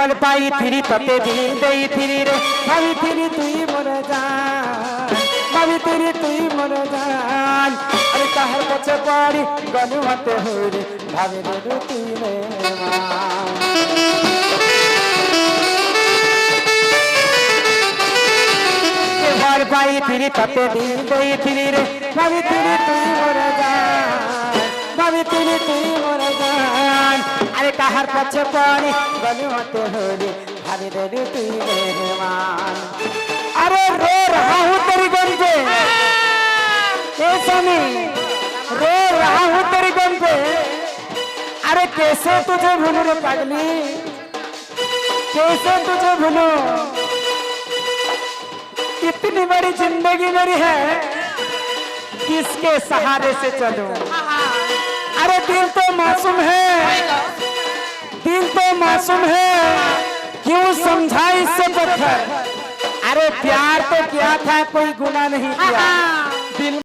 ভাল পাইছিলি ততে দিন দেইছিলি রে ভাবিছিলি তুই মরে যান ভাবিছিলি তুই মরে যান আরে কাহার কাছে পড়ি গলু হাতে হইরে ভাবে রে তুই রে ভাল পাইছিলি ততে দিন দেইছিলি রে ভাবিছিলি তুই মরে যান ভাবিছিলি তুই মরে যান আরে কাহার কাছে পড়ি গলু হাতে হইরে ভাবে রে তুই রে মান अरे रो रहा हूँ तेरी गम पे स्वामी रो रहा हूँ तेरी गम पे अरे कैसे तुझे भूलूं रे पागली कैसे तुझे भूलूं इतनी बड़ी जिंदगी मेरी है किसके सहारे से चलूं अरे दिल तो मासूम है दिल तो मासूम है क्यों समझा इससे पत्थर अरे प्यार तो क्या था कोई गुनाह नहीं किया दिल